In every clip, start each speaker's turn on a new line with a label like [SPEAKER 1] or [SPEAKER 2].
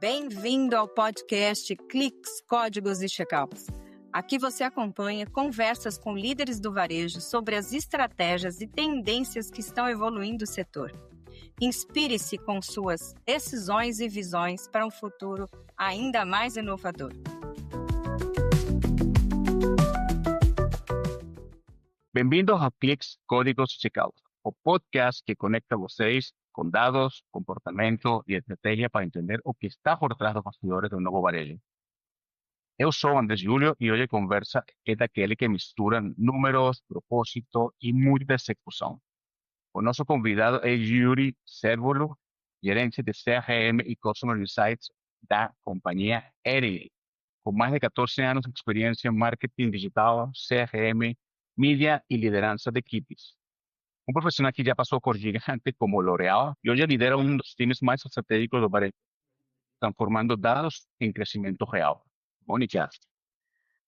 [SPEAKER 1] Bem-vindo ao podcast Cliques, Códigos e Checkouts. Aqui você acompanha conversas com líderes do varejo sobre as estratégias e tendências que estão evoluindo o setor. Inspire-se com suas decisões e visões para um futuro ainda mais inovador.
[SPEAKER 2] Bem-vindos a Cliques, Códigos e Checkouts, o podcast que conecta vocês com dados, comportamento e estratégia para entender o que está por trás dos bastidores do novo varejo. Eu sou Andrés Júlio e hoje a conversa é daquele que mistura números, propósito e muita execução. O nosso convidado é Yuri Cérvulo, gerente de CRM e Customer Insights da companhia Eri, com mais de 14 anos de experiência em marketing digital, CRM, mídia e liderança de equipes. Um profissional que já passou por gigantes como L'Oréal e hoje lidera um dos times mais estratégicos do varejo, transformando dados em crescimento real. Mônica.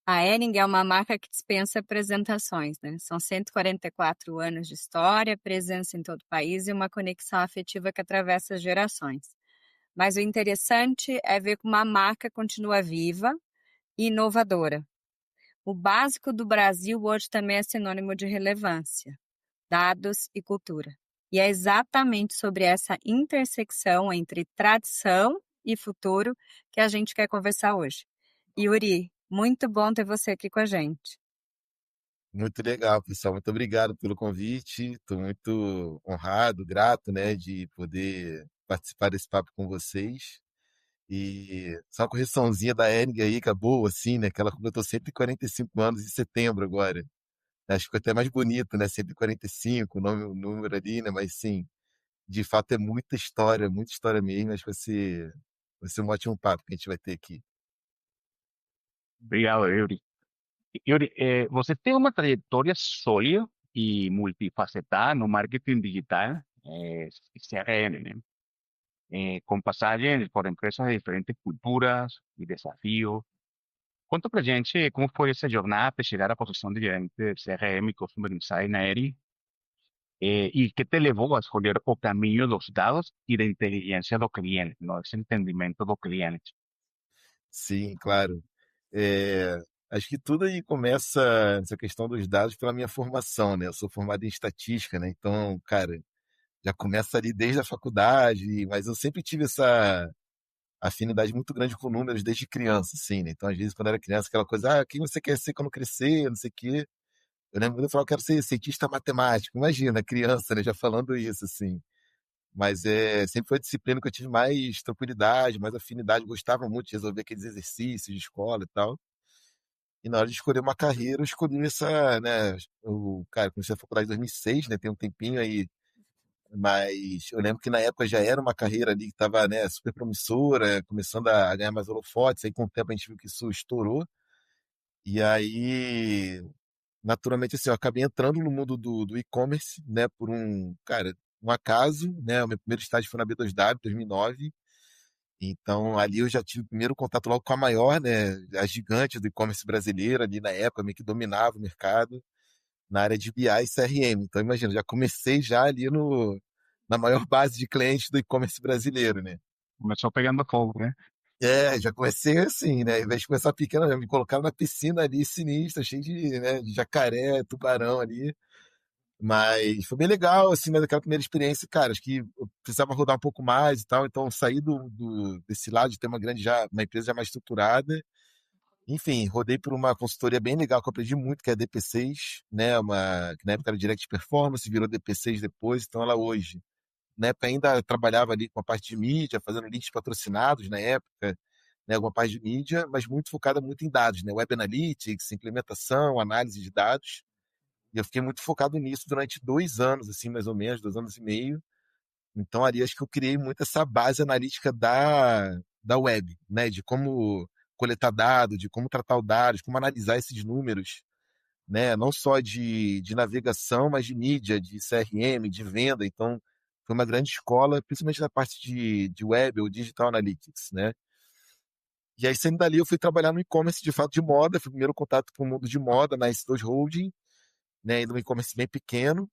[SPEAKER 1] A Hering é uma marca que dispensa apresentações, né? São 144 anos de história, presença em todo o país e uma conexão afetiva que atravessa as gerações. Mas o interessante é ver como a marca continua viva e inovadora. O básico do Brasil hoje também é sinônimo de relevância, dados e cultura. E é exatamente sobre essa intersecção entre tradição e futuro que a gente quer conversar hoje. Yuri, muito bom ter você aqui com a gente.
[SPEAKER 3] Muito legal, pessoal. Muito obrigado pelo convite. Estou muito honrado, grato, né, de poder participar desse papo com vocês. E só uma correçãozinha da Ering aí, acabou assim, né, que ela completou 145 anos em setembro agora. Acho que ficou até mais bonito, né, 145, o número ali, né, mas sim, de fato é muita história mesmo. Acho que vai ser um ótimo papo que a gente vai ter aqui.
[SPEAKER 2] Obrigado, Yuri. Yuri, você tem uma trajetória sólida e multifacetada no marketing digital, CRM, né? Com passagens por empresas de diferentes culturas e desafios. Conta pra gente como foi essa jornada até chegar à posição de gerente de CRM e Customer Insight na Eri, e que te levou a escolher o caminho dos dados e da inteligência do cliente, não? Esse entendimento do cliente.
[SPEAKER 3] Sim, claro. É, acho que tudo aí começa, essa questão dos dados, pela minha formação, né? Eu sou formado em estatística, né? Então, cara, já começa ali desde a faculdade, mas eu sempre tive essa afinidade muito grande com números desde criança, assim, né? Então, às vezes, quando eu era criança, aquela coisa, quem você quer ser quando crescer, não sei o quê. Eu lembro quando eu falava, eu quero ser cientista matemático. Imagina, criança, né? Já falando isso, assim. Mas sempre foi a disciplina que eu tive mais tranquilidade, mais afinidade, gostava muito de resolver aqueles exercícios de escola e tal. E na hora de escolher uma carreira, eu escolhi essa, né? Cara, comecei a faculdade em 2006, né? Tem um tempinho aí, mas eu lembro que na época já era uma carreira ali que estava, né, super promissora, começando a ganhar mais holofotes. Aí com o tempo a gente viu que isso estourou. E aí, naturalmente, assim, eu acabei entrando no mundo do e-commerce, né? Por um acaso, né? O meu primeiro estágio foi na B2W, 2009. Então, ali eu já tive o primeiro contato logo com a maior, né, a gigante do e-commerce brasileiro, ali na época, meio que dominava o mercado, na área de BI e CRM. Então, imagina, já comecei já ali na maior base de clientes do e-commerce brasileiro, né?
[SPEAKER 2] Começou pegando fogo, né?
[SPEAKER 3] Já comecei assim, né? Ao invés de começar pequena, já me colocaram na piscina ali, sinistra, cheio de, né, de jacaré, tubarão ali. Mas foi bem legal, assim, mas aquela primeira experiência, cara, acho que eu precisava rodar um pouco mais e tal, então saí desse lado de ter uma empresa já mais estruturada. Enfim, rodei por uma consultoria bem legal que eu aprendi muito, que é a DP6, né? Que na época era Direct Performance, virou DP6 depois, então ela hoje. Na época ainda trabalhava ali com a parte de mídia, fazendo links patrocinados na época, né? Alguma parte de mídia, mas muito focada muito em dados, né? Web Analytics, implementação, análise de dados. E eu fiquei muito focado nisso durante 2 anos, assim, mais ou menos, 2 anos e meio. Então, ali acho que eu criei muito essa base analítica da web, né? De como coletar dados, de como tratar os dados, como analisar esses números, né? Não só de navegação, mas de mídia, de CRM, de venda. Então, foi uma grande escola, principalmente na parte de web ou digital analytics, né? E aí, saindo dali, eu fui trabalhar no e-commerce de fato de moda. Foi o primeiro contato com o mundo de moda na S2 Holding, né? No e-commerce bem pequeno,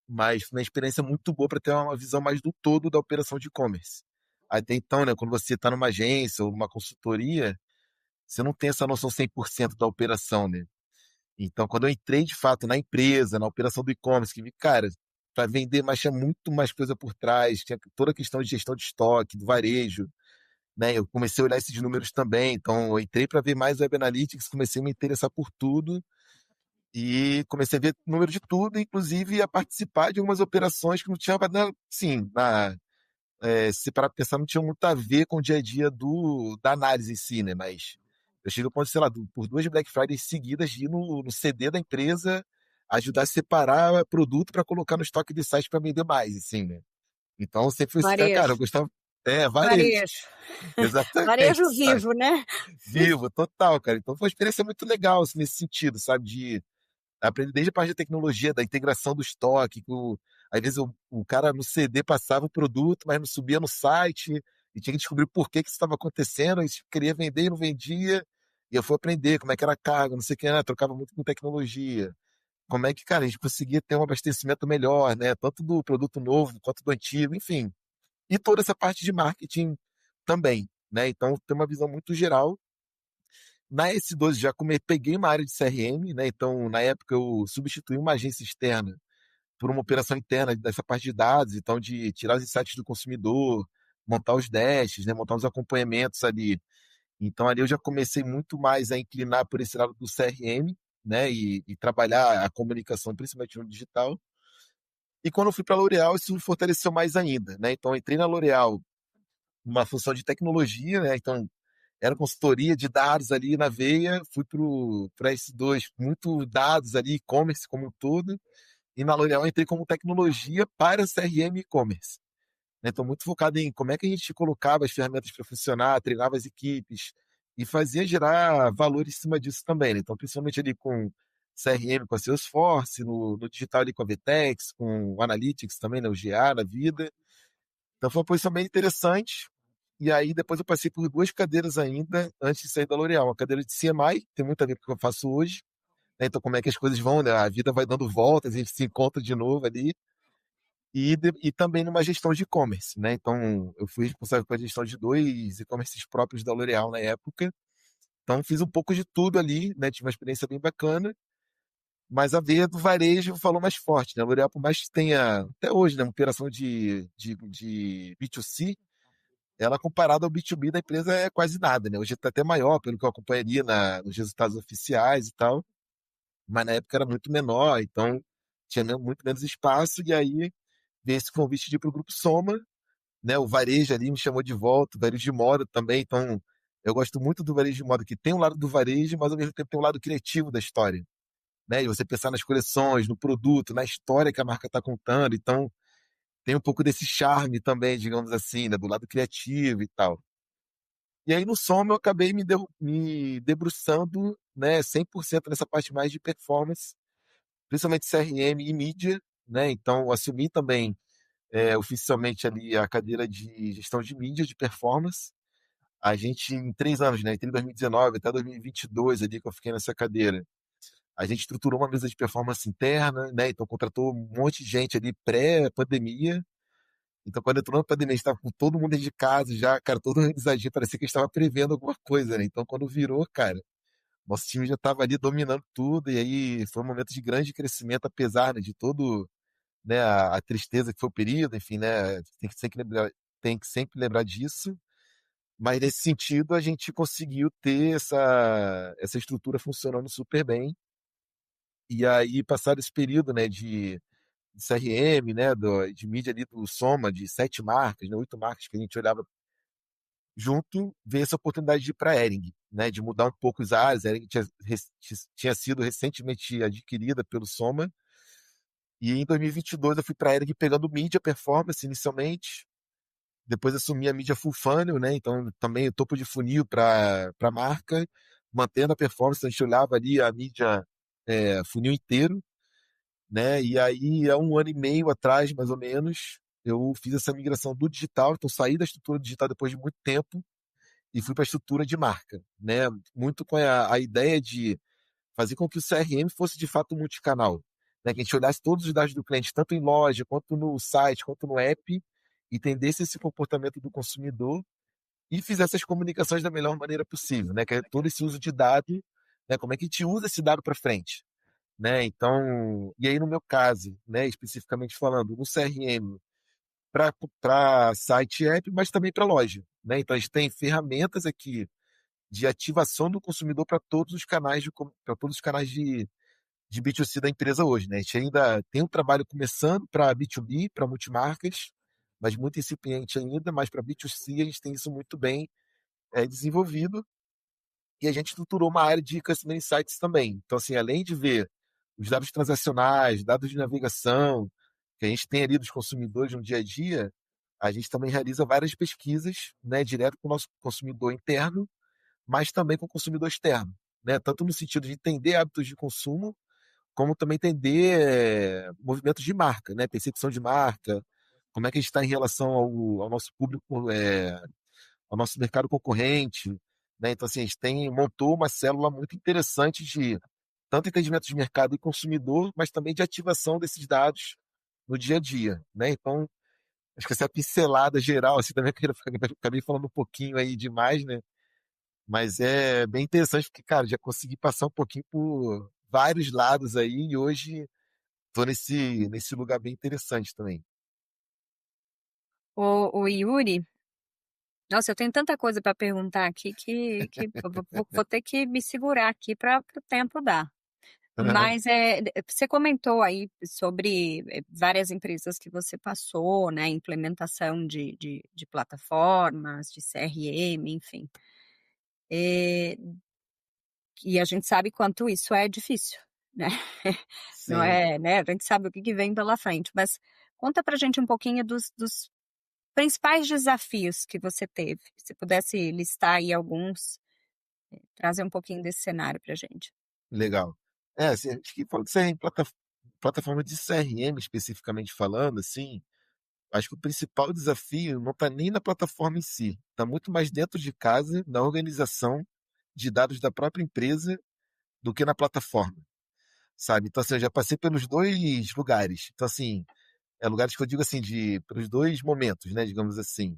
[SPEAKER 3] mas foi uma experiência muito boa para ter uma visão mais do todo da operação de e-commerce. Até então, né, quando você está numa agência ou numa consultoria, você não tem essa noção 100% da operação, né? Então, quando eu entrei de fato na empresa, na operação do e-commerce, que vi, cara, para vender mais tinha muito mais coisa por trás, tinha toda a questão de gestão de estoque, do varejo, né? Eu comecei a olhar esses números também, então eu entrei para ver mais Web Analytics, comecei a me interessar por tudo e comecei a ver número de tudo, inclusive a participar de algumas operações que não tinha, sim, se parar pra pensar, não tinha muito a ver com o dia a dia da análise em si, né? Mas eu cheguei ao ponto, sei lá, por duas Black Fridays seguidas, de ir no CD da empresa, ajudar a separar produto para colocar no estoque de site para vender mais, assim, né? Então, eu sempre fui esse cara, eu
[SPEAKER 1] Varejo,
[SPEAKER 3] gostava. É, varejo,
[SPEAKER 1] varejo.
[SPEAKER 3] exatamente,
[SPEAKER 1] Varejo
[SPEAKER 3] sabe?
[SPEAKER 1] vivo, né?
[SPEAKER 3] Vivo, total, cara. Então, foi uma experiência muito legal, assim, nesse sentido, sabe? De aprender desde a parte da tecnologia, da integração do estoque, às vezes o cara no CD passava o produto, mas não subia no site, e tinha que descobrir por que que isso estava acontecendo, e queria vender e não vendia, e eu fui aprender como é que era a carga, não sei o que, né? Trocava muito com tecnologia. Como é que, cara, a gente conseguia ter um abastecimento melhor, né? Tanto do produto novo quanto do antigo, enfim. E toda essa parte de marketing também, né? Então, tem uma visão muito geral. Na S12 já peguei uma área de CRM, né? Então, na época, eu substituí uma agência externa por uma operação interna dessa parte de dados, então de tirar os insights do consumidor, montar os dashes, né? Montar os acompanhamentos ali. Então, ali eu já comecei muito mais a inclinar por esse lado do CRM, né? E trabalhar a comunicação, principalmente no digital. E quando eu fui para a L'Oréal, isso me fortaleceu mais ainda, né? Então, eu entrei na L'Oréal numa função de tecnologia, né? Então, era consultoria de dados ali na veia, fui para S2, muito dados ali, e-commerce como um todo, e na L'Oréal entrei como tecnologia para CRM e e-commerce. Né? Então, muito focado em como é que a gente colocava as ferramentas para funcionar, treinava as equipes e fazia gerar valor em cima disso também. Né? Então, principalmente ali com CRM, com a Salesforce, no digital ali com a Vtex, com o Analytics também, né? O GA na vida. Então, foi uma posição bem interessante. E aí, depois eu passei por duas cadeiras ainda, antes de sair da L'Oréal. Uma cadeira de CMI, tem muito a ver com o que eu faço hoje. Né? Então, como é que as coisas vão, né? A vida vai dando voltas, a gente se encontra de novo ali. E também numa gestão de e-commerce, né? Então, eu fui responsável pela gestão de dois e-commerces próprios da L'Oréal na época. Então, fiz um pouco de tudo ali, né? Tive uma experiência bem bacana. Mas a veia do varejo falou mais forte, né? A L'Oréal, por mais que tenha, até hoje, né, uma operação de B2C, ela comparada ao B2B da empresa é quase nada, né? Hoje está até maior, pelo que eu acompanharia nos resultados oficiais e tal, mas na época era muito menor, então tinha muito menos espaço, e aí veio esse convite de ir para o Grupo Soma, né? O varejo ali me chamou de volta, o varejo de moda também, então eu gosto muito do varejo de moda, que tem um lado do varejo, mas ao mesmo tempo tem um lado criativo da história, né? E você pensar nas coleções, no produto, na história que a marca está contando, então tem um pouco desse charme também, digamos assim, né? Do lado criativo e tal. E aí no Soma eu acabei me debruçando, né, 100% nessa parte mais de performance, principalmente CRM e mídia, né? Então eu assumi também oficialmente ali a cadeira de gestão de mídia de performance. A gente em 3 anos, né, entre 2019 até 2022 ali que eu fiquei nessa cadeira, a gente estruturou uma mesa de performance interna, né? Então contratou um monte de gente ali pré-pandemia. Então, quando entrou na pandemia, a gente estava com todo mundo dentro de casa já, cara, todo organizadinho, parecia que a gente estava prevendo alguma coisa, né? Então, quando virou, cara, nosso time já estava ali dominando tudo, e aí foi um momento de grande crescimento, apesar, né, de todo, né, a tristeza que foi o período, enfim, né? Tem que sempre lembrar disso, mas nesse sentido a gente conseguiu ter essa estrutura funcionando super bem, e aí, passado esse período, né, de CRM, né, de mídia ali do Soma, de 7 marcas, né, 8 marcas que a gente olhava junto, veio essa oportunidade de ir para a Hering, né, de mudar um pouco os ares. A Hering tinha sido recentemente adquirida pelo Soma, e em 2022 eu fui para a Hering pegando mídia performance inicialmente, depois assumi a mídia full funnel, né, então também o topo de funil para a marca, mantendo a performance. A gente olhava ali a mídia funil inteiro, né? E aí, há 1 ano e meio atrás, mais ou menos, eu fiz essa migração do digital, então saí da estrutura digital depois de muito tempo e fui para a estrutura de marca, né? Muito com a ideia de fazer com que o CRM fosse de fato multicanal, né? Que a gente olhasse todos os dados do cliente, tanto em loja, quanto no site, quanto no app, entendesse esse comportamento do consumidor e fizesse as comunicações da melhor maneira possível, né? Que é todo esse uso de dado, né? Como é que a gente usa esse dado para frente, né? Então, e aí no meu caso, né? Especificamente falando, no CRM, para site e app, mas também para loja, né? Então a gente tem ferramentas aqui de ativação do consumidor para todos os canais para todos os canais de B2C da empresa hoje, né? A gente ainda tem um trabalho começando para B2B, para multimarcas, mas muito incipiente ainda, mas para B2C a gente tem isso muito bem desenvolvido e a gente estruturou uma área de Customer Insights também. Então, assim, além de ver os dados transacionais, dados de navegação, que a gente tem ali dos consumidores no dia a dia, a gente também realiza várias pesquisas, né, direto com o nosso consumidor interno, mas também com o consumidor externo, né? Tanto no sentido de entender hábitos de consumo, como também entender movimentos de marca, né? Percepção de marca, como é que a gente está em relação ao nosso público, ao nosso mercado concorrente, né? Então, assim, a gente montou uma célula muito interessante de tanto entendimento de mercado e consumidor, mas também de ativação desses dados no dia a dia, né? Então, acho que essa é a pincelada geral, assim, também acabei falando um pouquinho aí demais, né? Mas é bem interessante porque, cara, já consegui passar um pouquinho por vários lados aí e hoje tô nesse lugar bem interessante também.
[SPEAKER 1] O Yuri, nossa, eu tenho tanta coisa para perguntar aqui que eu vou ter que me segurar aqui para o tempo dar. Mas você comentou aí sobre várias empresas que você passou, né? Implementação de plataformas, de CRM, enfim. É, e a gente sabe quanto isso é difícil, né? Não
[SPEAKER 3] Sim,
[SPEAKER 1] é, né? A gente sabe o que vem pela frente, mas conta pra gente um pouquinho dos principais desafios que você teve. Se pudesse listar aí alguns, trazer um pouquinho desse cenário pra gente.
[SPEAKER 3] legal. Assim, acho que falando de CRM, plataforma de CRM especificamente falando, assim, acho que o principal desafio não está nem na plataforma em si, está muito mais dentro de casa, na organização de dados da própria empresa do que na plataforma, sabe? Então, assim, eu já passei pelos dois lugares. Então, assim, lugares que eu digo assim, pelos dois momentos, né? Digamos assim.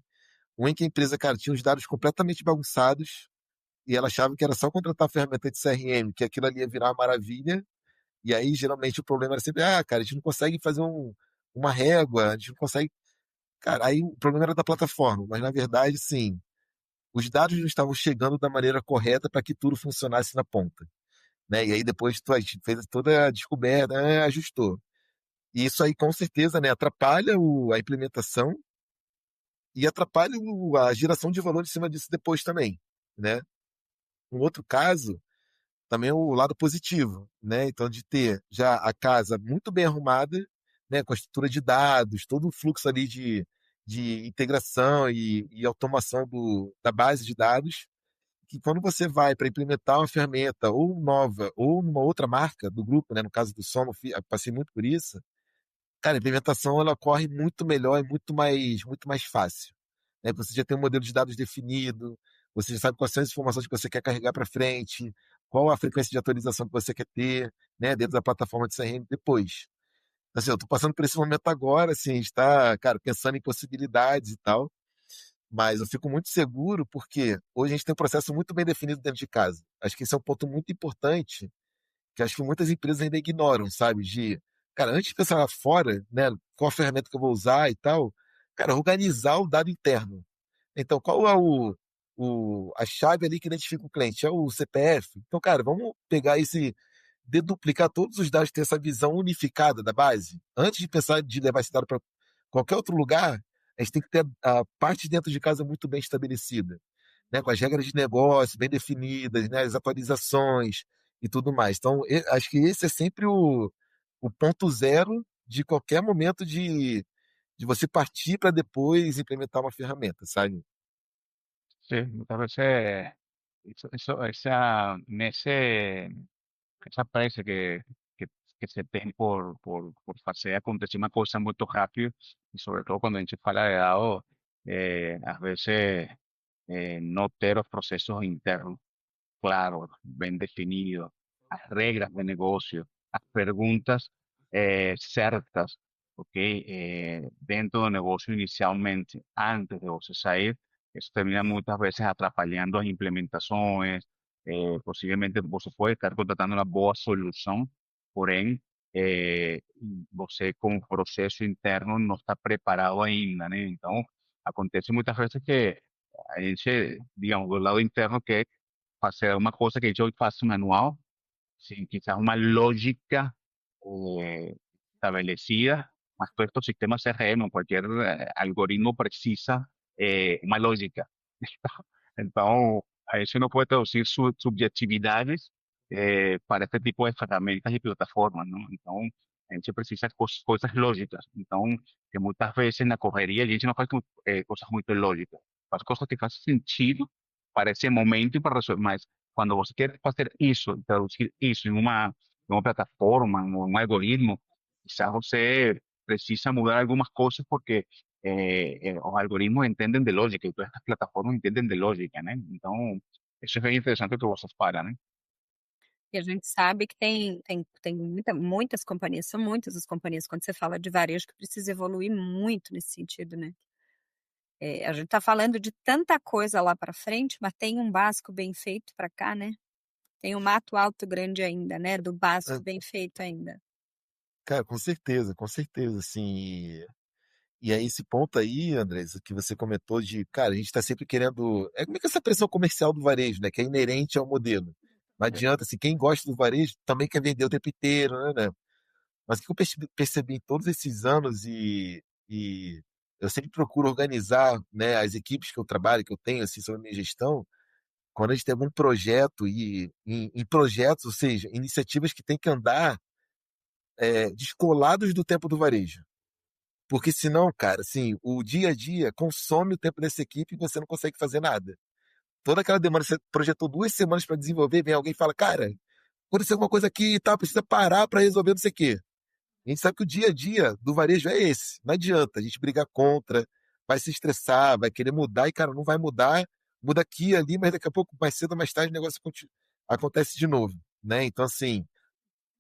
[SPEAKER 3] Um em que a empresa, cara, tinha os dados completamente bagunçados e ela achava que era só contratar a ferramenta de CRM, que aquilo ali ia virar uma maravilha. E aí, geralmente, o problema era sempre, cara, a gente não consegue fazer uma régua, a gente não consegue. Cara, aí o problema era da plataforma, mas na verdade, sim, os dados não estavam chegando da maneira correta para que tudo funcionasse na ponta, né? E aí depois a gente fez toda a descoberta, ajustou. E isso aí, com certeza, né, atrapalha a implementação e atrapalha a geração de valor em cima disso depois também, né? Um outro caso, também é o lado positivo, né? Então, de ter já a casa muito bem arrumada, né, com a estrutura de dados, todo o fluxo ali de integração e automação da base de dados, que quando você vai para implementar uma ferramenta ou nova ou numa outra marca do grupo, né, no caso do Sono, passei muito por isso. Cara, a implementação ela ocorre muito melhor e muito mais fácil, né? Você já tem um modelo de dados definido, você já sabe quais são as informações que você quer carregar para frente, qual a frequência de atualização que você quer ter, né, dentro da plataforma de CRM depois. Então, assim, eu estou passando por esse momento agora, assim, a gente está, cara, pensando em possibilidades e tal, mas eu fico muito seguro porque hoje a gente tem um processo muito bem definido dentro de casa. Acho que esse é um ponto muito importante que acho que muitas empresas ainda ignoram, sabe? Cara, antes de pensar lá fora, né, qual a ferramenta que eu vou usar e tal, cara, organizar o dado interno. Então, qual é a chave ali que identifica o cliente? É o CPF? Então, cara, vamos pegar deduplicar todos os dados, ter essa visão unificada da base. Antes de pensar de levar esse dado para qualquer outro lugar, a gente tem que ter a parte dentro de casa muito bem estabelecida, né? Com as regras de negócio bem definidas, né? As atualizações e tudo mais. Então, acho que esse é sempre o ponto zero de qualquer momento de você partir para depois implementar uma ferramenta, sabe?
[SPEAKER 2] Sí, muchas veces en esa presa que, que se tiene por hacer acontecer una cosa muy rápido, y sobre todo cuando a gente fala de dados, a veces no ter los procesos internos claros, bien definidos, las reglas de negocio, las preguntas certas, ¿ok? Dentro del negocio inicialmente, antes de vos salir, eso termina muchas veces atrapalhando las implementaciones, posiblemente vos puede estar contratando una boa solução, porém, você com o processo interno não está preparado ainda, né? Então, acontece muitas vezes que a gente, digamos, do lado interno quer fazer uma coisa que eu faço manual, sin quizás una lógica establecida, más todos estos sistemas CRM o cualquier algoritmo precisa una lógica. Entonces, a eso uno puede traducir sus subjetividades para este tipo de herramientas y plataformas, ¿no? Entonces, a gente precisa cosas lógicas. Entonces, que muchas veces en la correría a gente no hace cosas muy lógicas. Faz cosas que hacen sentido para ese momento y para resolver más. Cuando você quer fazer isso, traduzir isso em uma plataforma, em um algoritmo, quizás você precisa mudar algumas coisas porque os algoritmos entendem de lógica e todas estas plataformas entendem de lógica, né? Então, isso é bem interessante o que vocês param, né?
[SPEAKER 1] E a gente sabe que tem muitas companhias, são muitas as companhias, quando você fala de varejo, que precisa evoluir muito nesse sentido, né. A gente tá falando de tanta coisa lá para frente, mas tem um básico bem feito para cá, né. Tem um mato alto grande ainda, né, do
[SPEAKER 3] É,
[SPEAKER 1] básico bem feito ainda.
[SPEAKER 3] cara, com certeza, assim. E aí, esse ponto aí, Andrés, que você comentou de, cara, a gente está sempre querendo. É como é que essa pressão comercial do varejo, né? Que é inerente ao modelo. Não adianta, assim, quem gosta do varejo também quer vender o tempo inteiro, né? Mas o que eu percebi em todos esses anos e eu sempre procuro organizar, né, as equipes que eu trabalho, que eu tenho, assim, sobre a minha gestão, quando a gente tem algum projeto e em projetos, ou seja, iniciativas que têm que andar descolados do tempo do varejo. Porque senão, cara, assim, o dia a dia consome o tempo dessa equipe e você não consegue fazer nada. Toda aquela demanda, você projetou 2 semanas para desenvolver, vem alguém e fala, cara, aconteceu alguma coisa aqui e tal, precisa parar para resolver não sei o quê. A gente sabe que o dia a dia do varejo é esse. Não adianta a gente brigar contra, vai se estressar, vai querer mudar e, cara, não vai mudar. Muda aqui e ali, mas daqui a pouco, mais cedo ou mais tarde, o negócio acontece de novo, né? Então, assim,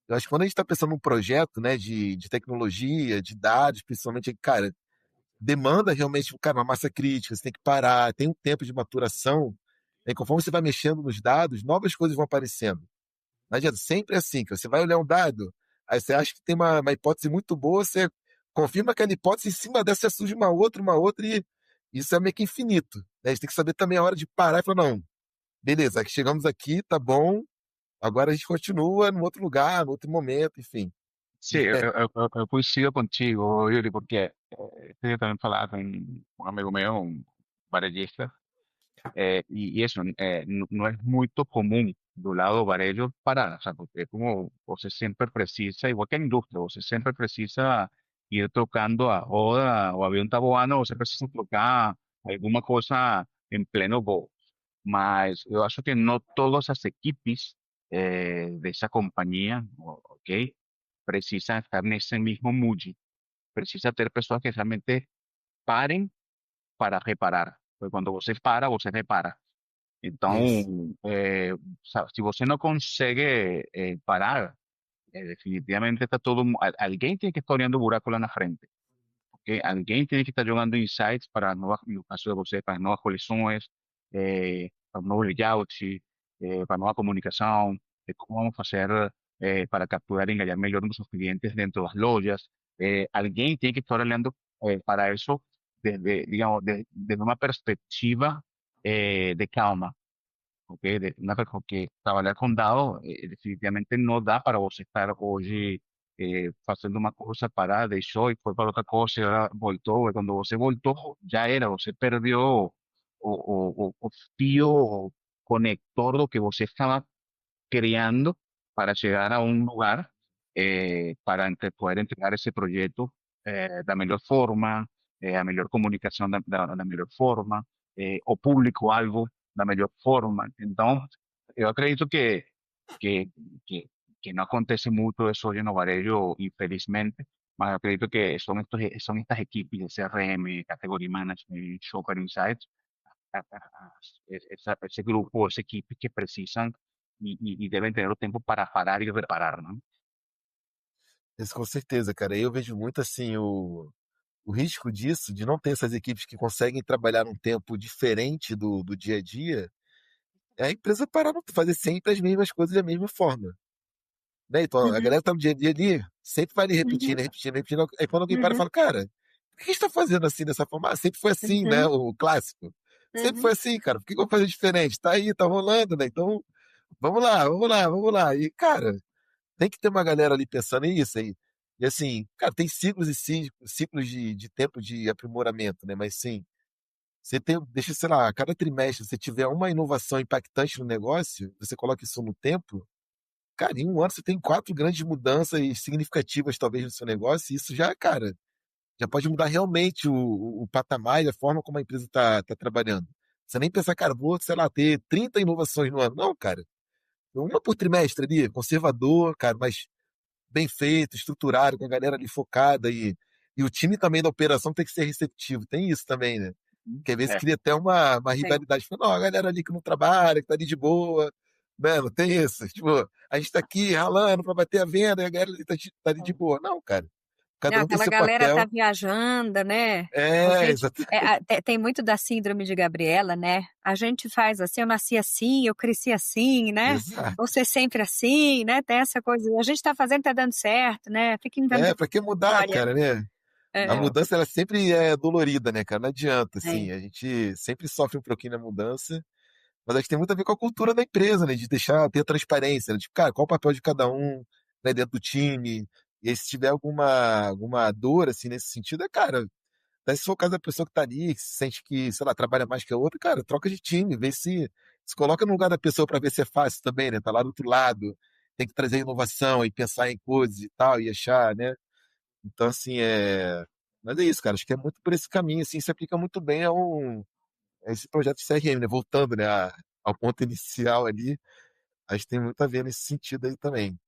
[SPEAKER 3] eu acho que quando a gente está pensando num projeto, né, de tecnologia, de dados, principalmente, cara, demanda realmente, cara, uma massa crítica, você tem que parar, tem um tempo de maturação, né? Conforme você vai mexendo nos dados, novas coisas vão aparecendo. Não adianta, sempre é assim, que você vai olhar um dado, aí você acha que tem uma hipótese muito boa, você confirma aquela hipótese, em cima dessa surge uma outra, e isso é meio que infinito. Né? A gente tem que saber também a hora de parar e falar, não, beleza, aqui chegamos aqui, tá bom, agora a gente continua num outro lugar, num outro momento, enfim.
[SPEAKER 2] Sí, eu coincido contigo, Yuri, porque eu também falava com um amigo meu, um varejista, y eso no es muy común do lado varejo parar, o sea, porque como você siempre precisa, igual que a indústria, você siempre precisa ir trocando a roda, o avião tá voando, você precisa trocar alguma coisa em pleno voo. Mas eu acho que no todas as equipes de esa compañía, ok, precisan estar nesse mismo mood, precisa ter pessoas que realmente parem para reparar. Porque quando você para, você repara.
[SPEAKER 3] Isso.
[SPEAKER 2] Então, se você não consegue parar, definitivamente está todo. Alguém tem que estar olhando o buraco lá na frente. Ok? Alguém tem que estar jogando insights para novas, no caso de você, para novas coleções, para novos layouts, para nova comunicação, de como vamos fazer para capturar e engajar melhor nossos clientes dentro das lojas. Alguém tem que estar olhando para isso desde, digamos, desde uma perspectiva de calma. Okay, porque trabalhar com dados definitivamente não dá para você estar hoje fazendo uma coisa, parar, deixou e foi para outra coisa, e agora voltou. E quando você voltou, já era, você perdeu o fio conector do que você estava criando para chegar a um lugar para poder entregar esse projeto da melhor forma, a melhor comunicação da melhor forma, o público-alvo da melhor forma. Então, eu acredito que, que, que não acontece muito isso hoje no varejo, infelizmente, mas eu acredito que são estas equipes de CRM, Category Management, Shopper Insights, ese grupo, esa equipe que precisan y deben tener el tiempo para parar y reparar, ¿no?
[SPEAKER 3] Isso com certeza, cara. Eu vejo muito assim o risco disso, de não ter essas equipes que conseguem trabalhar num tempo diferente do dia a dia, é a empresa parar de fazer sempre as mesmas coisas da mesma forma. Né? Então, a
[SPEAKER 1] Uhum,
[SPEAKER 3] galera tá no dia a dia ali, sempre vai ali repetindo,
[SPEAKER 1] uhum,
[SPEAKER 3] repetindo, repetindo. Aí quando alguém para e
[SPEAKER 1] uhum,
[SPEAKER 3] fala, cara, por que a gente tá fazendo assim dessa forma? Ah, sempre foi assim, né?
[SPEAKER 1] uhum,
[SPEAKER 3] O clássico. Sempre
[SPEAKER 1] uhum,
[SPEAKER 3] foi assim, cara. Por que eu vou fazer diferente? Tá aí, tá rolando, né? Então, vamos lá, vamos lá, vamos lá. E, cara, tem que ter uma galera ali pensando nisso aí. E assim, cara, tem ciclos e ciclos de tempo de aprimoramento, né? Mas sim, você tem, deixa, sei lá, a cada trimestre, se tiver uma inovação impactante no negócio, você coloca isso no tempo, cara, em um ano você tem 4 grandes mudanças significativas, talvez, no seu negócio, e isso já, cara, já pode mudar realmente o patamar e a forma como a empresa está trabalhando. Você nem pensar, cara, vou, sei lá, ter 30 inovações no ano. Não, cara. Uma por trimestre ali, conservador, cara, mas bem feito, estruturado, com a galera ali focada e o time também da operação tem que ser receptivo. Tem isso também, né? Porque às vezes
[SPEAKER 2] É,
[SPEAKER 3] cria até uma
[SPEAKER 1] sim.
[SPEAKER 3] rivalidade. Fala, não, a galera ali que não trabalha, que tá ali de boa. Né? Não tem isso. Tipo, a gente tá aqui ralando pra bater a venda e a galera ali tá ali de boa. Não, cara. Cada
[SPEAKER 1] Não,
[SPEAKER 3] um tem
[SPEAKER 1] aquela
[SPEAKER 3] seu
[SPEAKER 1] galera tá
[SPEAKER 3] papel.
[SPEAKER 1] viajando, né? A
[SPEAKER 3] É,
[SPEAKER 1] gente
[SPEAKER 3] exatamente.
[SPEAKER 1] tem muito da síndrome de Gabriela, né? A gente faz assim, eu nasci assim, eu cresci assim, né?
[SPEAKER 3] Exato.
[SPEAKER 1] Você sempre assim, né? Tem essa coisa. A gente tá fazendo, tá dando certo, né? Fica
[SPEAKER 3] É,
[SPEAKER 1] inventando
[SPEAKER 3] pra que mudar,
[SPEAKER 1] história.
[SPEAKER 3] cara, né? A
[SPEAKER 1] É,
[SPEAKER 3] mudança, ela sempre é dolorida, né, cara? Não adianta,
[SPEAKER 1] é.
[SPEAKER 3] assim. A gente sempre sofre um pouquinho na mudança. Mas acho que tem muito a ver com a cultura da empresa, né? De deixar ter transparência, né? Tipo, cara, qual o papel de cada um, né, dentro do time. E aí, se tiver alguma dor, assim, nesse sentido, é, cara, até se for o caso da pessoa que tá ali, que se sente que, sei lá, trabalha mais que a outra, cara, troca de time, vê se coloca no lugar da pessoa para ver se é fácil também, né? Tá lá do outro lado, tem que trazer inovação e pensar em coisas e tal, e achar, né? Então, assim, é. Mas é isso, cara, acho que é muito por esse caminho, assim, se aplica muito bem a esse projeto de CRM, né? Voltando, né, ao ponto inicial ali, acho que tem muito a ver nesse sentido aí também.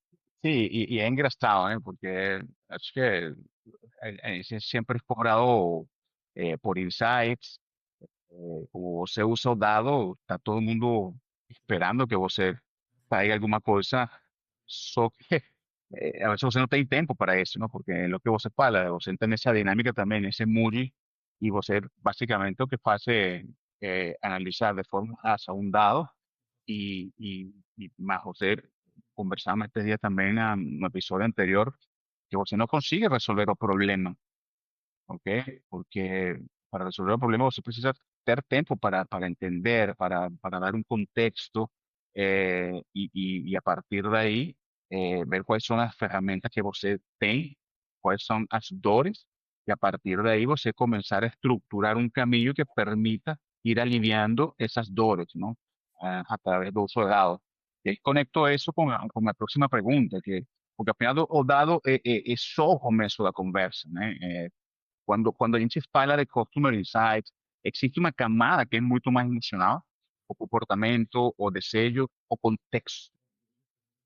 [SPEAKER 2] sí, y es engraçado, ¿eh? Porque es que siempre es cobrado por insights. Como você usa o dado, está todo mundo esperando que você traiga alguma coisa, só que a veces você não tem tempo para isso, não? Porque é lo que você fala, você entra nessa dinâmica também, nesse mood, e você basicamente o que faz é analisar de forma rasa um dado y más José, conversamos este día también en un episodio anterior, que José no consigue resolver los problemas, ¿ok? Porque para resolver el problema você precisa ter tempo para entender, para dar un contexto y a partir de ahí ver cuáles son las ferramentas que você tem, cuáles son as dores y a partir de ahí você começar a estructurar un camino que permita ir aliviando esas dores, ¿no? A través do uso de dados. Y ahí conecto eso con la próxima pregunta, que, porque afinal o dado é só o começo da conversa, né? Quando a gente fala de Customer Insights, existe uma camada que é muito mais emocional, o comportamento, o desejo, o contexto.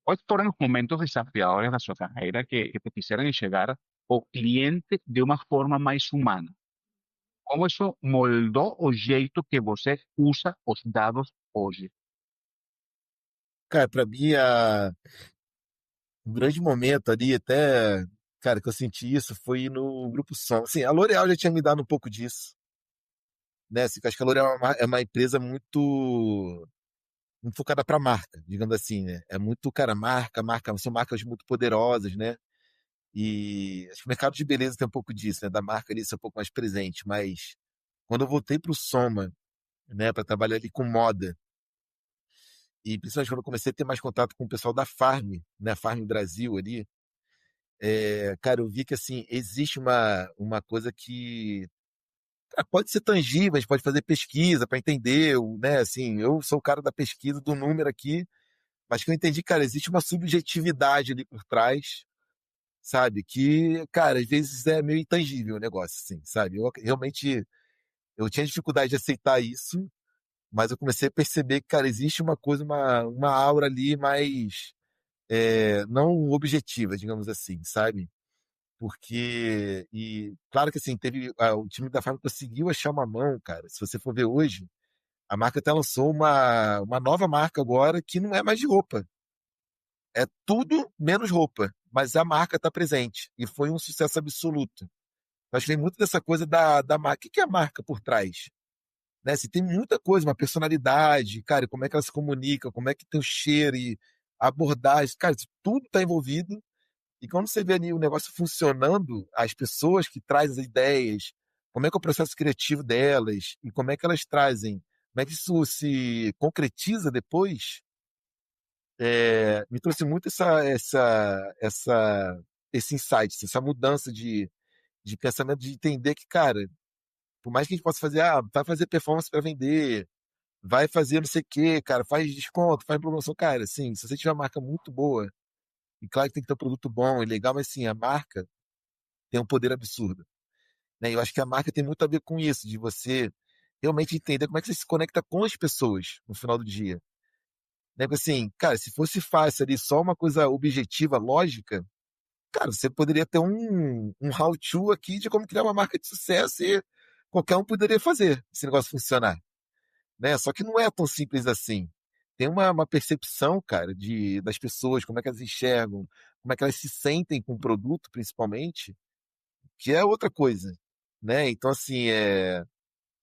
[SPEAKER 2] Quais foram os momentos desafiadores da sua carreira que te fizeram chegar ao cliente de uma forma mais humana? Como isso moldou o jeito que você usa os dados hoje?
[SPEAKER 3] Cara, pra mim, um grande momento ali, até, cara, que eu senti isso foi no Grupo Som. Assim, a L'Oréal já tinha me dado um pouco disso, né? Assim, que eu acho que a L'Oréal é uma empresa muito focada pra marca, digamos assim, né? É muito, cara, marca, são marcas muito poderosas, né? E acho que o mercado de beleza tem um pouco disso, né? Da marca ali ser um pouco mais presente. Mas quando eu voltei pro Soma, né, para trabalhar ali com moda, e principalmente quando eu comecei a ter mais contato com o pessoal da Farm, né, Farm Brasil ali, cara, eu vi que assim, existe uma coisa que cara, pode ser tangível, a gente pode fazer pesquisa para entender, né, assim, eu sou o cara da pesquisa do número aqui, mas que eu entendi, cara, existe uma subjetividade ali por trás, sabe, que, cara, às vezes é meio intangível o negócio, assim, sabe, eu realmente, eu tinha dificuldade de aceitar isso, mas eu comecei a perceber que, cara, existe uma coisa, uma aura ali mais não objetiva, digamos assim, sabe? Porque, e claro que assim, o time da Farm conseguiu achar uma mão, cara. Se você for ver hoje, a marca até lançou uma nova marca agora que não é mais de roupa. É tudo menos roupa. mas a marca está presente e foi um sucesso absoluto. Eu acho que tem muito dessa coisa da marca. O que que é a marca por trás? Né? Se tem muita coisa, uma personalidade, cara, como é que ela se comunica, como é que tem o cheiro e a abordagem, cara, isso tudo está envolvido. E quando você vê ali o negócio funcionando, as pessoas que trazem as ideias, como é que é o processo criativo delas e como é que elas trazem, como é que isso se concretiza depois, me trouxe muito esse insight, essa mudança de pensamento, de entender que, cara, por mais que a gente possa fazer, vai fazer performance para vender, vai fazer não sei o quê, cara, faz desconto, faz promoção, cara, assim, se você tiver uma marca muito boa, e claro que tem que ter um produto bom e legal, mas assim, a marca tem um poder absurdo, né? Eu acho que a marca tem muito a ver com isso, de você realmente entender como é que você se conecta com as pessoas no final do dia. Né? Porque assim, cara, se fosse fácil ali, só uma coisa objetiva, lógica, cara, você poderia ter um how-to aqui de como criar uma marca de sucesso e qualquer um poderia fazer esse negócio funcionar, né? Só que não é tão simples assim. Tem uma percepção, cara, das pessoas, como é que elas enxergam, como é que elas se sentem com o produto, principalmente, que é outra coisa, né? Então, assim,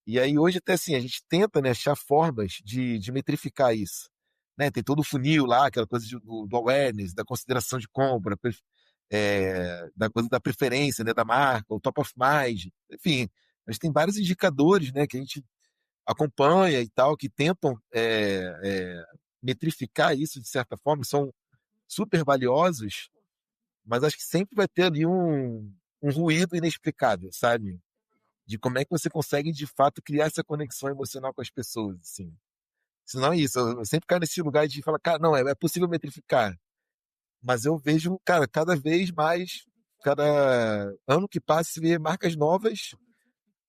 [SPEAKER 3] e aí hoje até assim, a gente tenta, né, achar formas de metrificar isso. Né? Tem todo o funil lá, aquela coisa do awareness, da consideração de compra, da coisa da preferência, né, da marca, o top of mind, enfim, a gente tem vários indicadores, né, que a gente acompanha e tal, que tentam metrificar isso de certa forma, são super valiosos, mas acho que sempre vai ter ali um ruído inexplicável, sabe? De como é que você consegue de fato criar essa conexão emocional com as pessoas, assim. Senão é isso, eu sempre caio nesse lugar de falar, cara, não, é possível metrificar, mas eu vejo, cara, cada vez mais, cada ano que passa, se vê marcas novas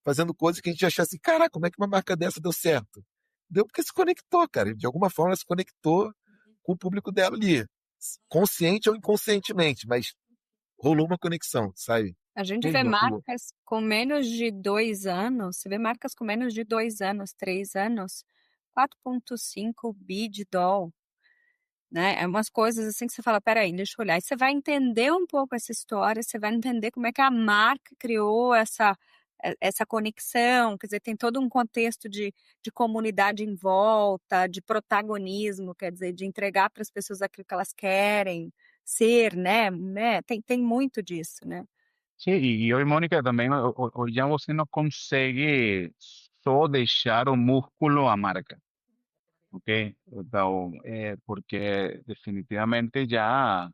[SPEAKER 3] fazendo coisas que a gente achava assim, caraca, como é que uma marca dessa deu certo? Deu porque se conectou, cara. De alguma forma ela se conectou com o público dela ali. Consciente ou inconscientemente, mas rolou uma conexão, sabe?
[SPEAKER 1] A gente
[SPEAKER 3] E aí,
[SPEAKER 1] vê
[SPEAKER 3] Lu?
[SPEAKER 1] marcas com menos de 2 anos, você vê marcas com menos de 2 anos, 3 anos, 4,5 bi de doll, né? É umas coisas assim que você fala, peraí, deixa eu olhar. E você vai entender um pouco essa história, você vai entender como é que a marca criou essa conexão, quer dizer, tem todo um contexto de comunidade em volta, de protagonismo, quer dizer, de entregar para as pessoas aquilo que elas querem ser, né? Tem muito disso, né?
[SPEAKER 2] Sí, y hoy, Mónica, también hoy ya você no consegue só deixar o músculo a marca, ¿ok? Porque definitivamente ya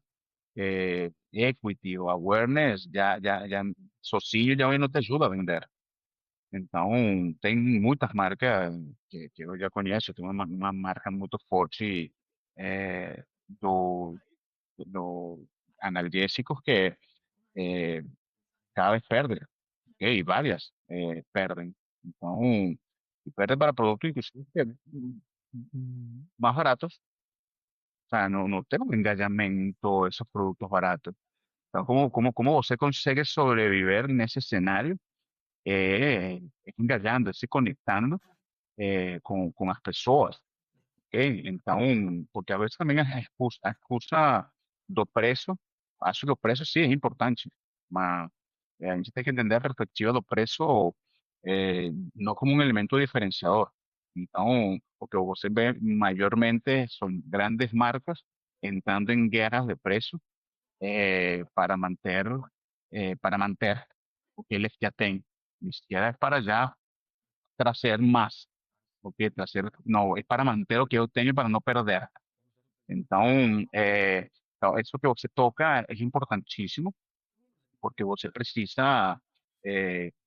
[SPEAKER 2] equity o awareness já sozinho já hoje não te ajuda a vender. Então, tem muitas marcas que eu já conheço, tem uma marca muito forte do, do analgésicos que eh, cada vez perde, ok? Y varias perdem. Então, e perde para produtos inclusive más baratos. O sea, no tem um engajamento esos produtos baratos. Então, como você consegue sobreviver nesse cenário? Es engajando, es conectando com as pessoas. Ok? Então, porque a veces também a excusa do preço, acho que o preço sim é importante, mas a gente tem que entender a perspectiva do preço não como um elemento diferenciador. Então, o que você vê maiormente são grandes marcas entrando em guerras de preço para manter o que eles já têm. Ni siquiera es para ya trazer más, porque trazer, no, es para manter o que eu tenho para não perder. Então, isso que você toca é importantíssimo, porque você precisa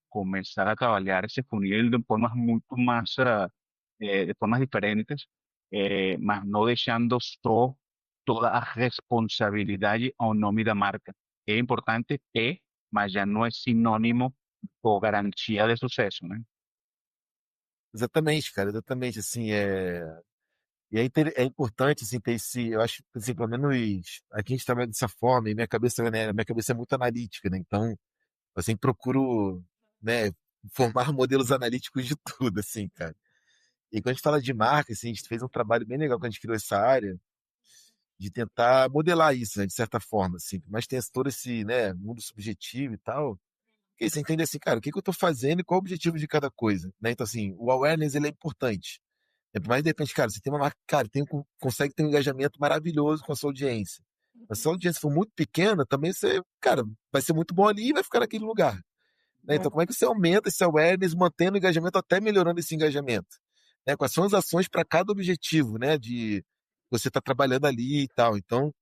[SPEAKER 2] começar a trabalhar esse funil de formas muito mais, de formas diferentes, mas não deixando só toda a responsabilidade ao nome da marca. É importante, mas já não é sinônimo ou garantia de sucesso, né?
[SPEAKER 3] Exatamente, cara, exatamente, assim, e é importante, assim, ter esse, eu acho, assim, pelo menos aqui a gente trabalha dessa forma, e minha cabeça é muito analítica, né, então eu sempre procuro, né, formar modelos analíticos de tudo, assim, cara. E quando a gente fala de marca, assim, a gente fez um trabalho bem legal quando a gente criou essa área, de tentar modelar isso, né, de certa forma, assim, mas tem todo esse, né, mundo subjetivo e tal, que você entende assim, cara, o que que eu estou fazendo e qual é o objetivo de cada coisa, né? Então, assim, o awareness, ele é importante. Mas, de repente, cara, você tem uma marca, cara, consegue ter um engajamento maravilhoso com a sua audiência. Mas se a audiência for muito pequena, também você, cara, vai ser muito bom ali e vai ficar naquele lugar, né? Então, como é que você aumenta esse awareness, mantendo o engajamento, até melhorando esse engajamento? Né? Quais são as ações para cada objetivo, né? De você estar trabalhando ali e tal. Então,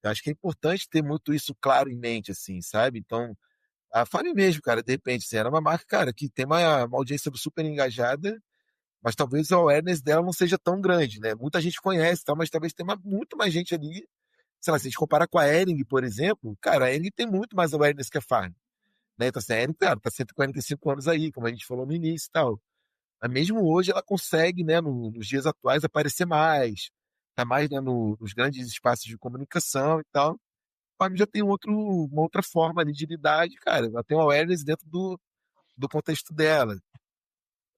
[SPEAKER 3] eu acho que é importante ter muito isso claro em mente, assim, sabe? Então, a Fale mesmo, cara, de repente, assim, era uma marca, cara, que tem uma audiência super engajada, mas talvez o awareness dela não seja tão grande, né? Muita gente conhece, tal, mas talvez tenha muito mais gente ali. Sei lá, se a gente comparar com a Hering, por exemplo, cara, a Hering tem muito mais awareness que a Farm, né? Então, assim, a Hering, cara, tá 145 anos aí, como a gente falou no início e tal. Mas mesmo hoje ela consegue, né, nos dias atuais, aparecer mais, tá mais, né, nos grandes espaços de comunicação e tal. A Farm já tem uma outra forma ali de lidar, cara, ela tem um awareness dentro do contexto dela.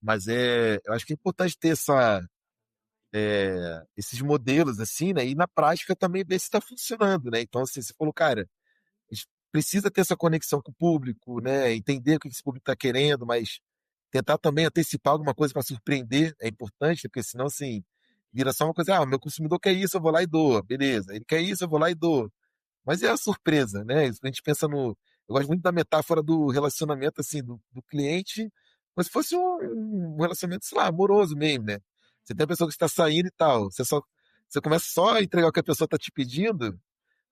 [SPEAKER 3] Mas eu acho que é importante ter esses modelos assim, né? E na prática também ver se está funcionando, né? Então, assim, você falou, cara, a gente precisa ter essa conexão com o público, né? Entender o que esse público está querendo, mas tentar também antecipar alguma coisa para surpreender é importante, porque senão, assim, vira só uma coisa, o meu consumidor quer isso, eu vou lá e dou, beleza. Ele quer isso, eu vou lá e dou. Mas é a surpresa, né? A gente pensa no. Eu gosto muito da metáfora do relacionamento, assim, do cliente, como se fosse um relacionamento, sei lá, amoroso mesmo, né? Você tem a pessoa que está saindo e tal, você começa só a entregar o que a pessoa está te pedindo,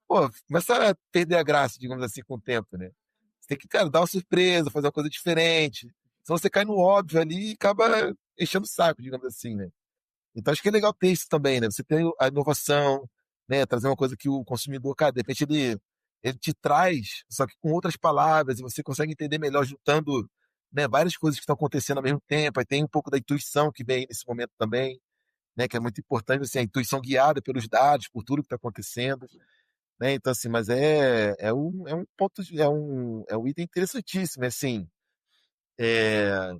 [SPEAKER 3] pô, começa a perder a graça, digamos assim, com o tempo, né? Você tem que, cara, dar uma surpresa, fazer uma coisa diferente. Senão você cai no óbvio ali e acaba enchendo o saco, digamos assim, né? Então acho que é legal ter isso também, né? Você tem a inovação, né? Trazer uma coisa que o consumidor, cara, de repente ele te traz, só que com outras palavras, e você consegue entender melhor juntando, né, várias coisas que estão acontecendo ao mesmo tempo. Aí tem um pouco da intuição que vem nesse momento também, né? Que é muito importante, assim, a intuição guiada pelos dados, por tudo que está acontecendo, né? Então, assim, mas é um ponto, é um item interessantíssimo, assim. É,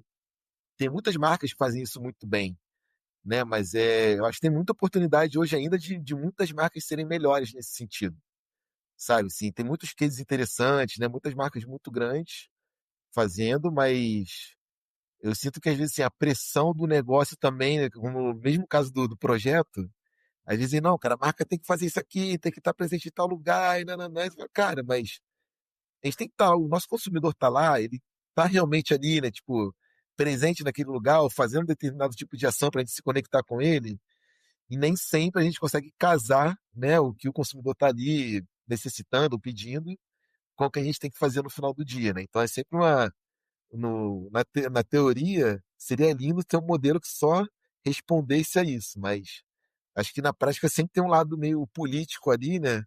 [SPEAKER 3] tem muitas marcas que fazem isso muito bem, né? Mas eu acho que tem muita oportunidade hoje ainda de muitas marcas serem melhores nesse sentido, sabe? Sim, tem muitos cases interessantes, né? Muitas marcas muito grandes fazendo, mas eu sinto que às vezes assim, a pressão do negócio também, né? Como no mesmo caso do projeto, às vezes não, cara, a marca tem que fazer isso aqui, tem que estar presente em tal lugar, e nananã. Você fala, cara, mas a gente tem que estar, o nosso consumidor está lá, ele está realmente ali, né? Tipo, presente naquele lugar, ou fazendo determinado tipo de ação para a gente se conectar com ele. E nem sempre a gente consegue casar, né, o que o consumidor está ali necessitando, pedindo, com o que a gente tem que fazer no final do dia, né? Então é sempre na teoria, seria lindo ter um modelo que só respondesse a isso, mas acho que na prática sempre tem um lado meio político ali, né?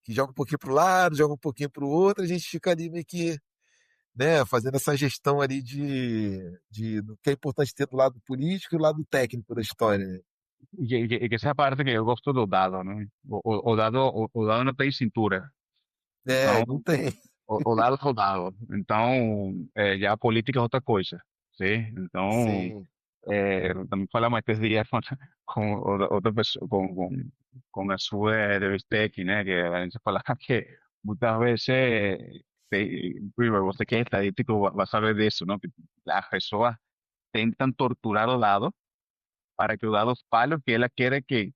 [SPEAKER 3] Que joga um pouquinho para o lado, joga um pouquinho para o outro, a gente fica ali meio que, né, fazendo essa gestão ali do que é importante ter do lado político e do lado técnico da história, né?
[SPEAKER 2] E que esa parte que eu gosto do dado, né? O dado não tem cintura.
[SPEAKER 3] É,
[SPEAKER 2] Então,
[SPEAKER 3] não tem.
[SPEAKER 2] o dado é o dado. Então, já a política é outra coisa, ¿sí? Então,
[SPEAKER 3] Sim.
[SPEAKER 2] também falamos estes dias com outra pessoa, com a sua de Bistec, né? Que a gente fala que muitas vezes, primero, você que é estadístico va a saber de eso, ¿no? Que las personas intentan torturar o dado para que o dado fale o que ela quer que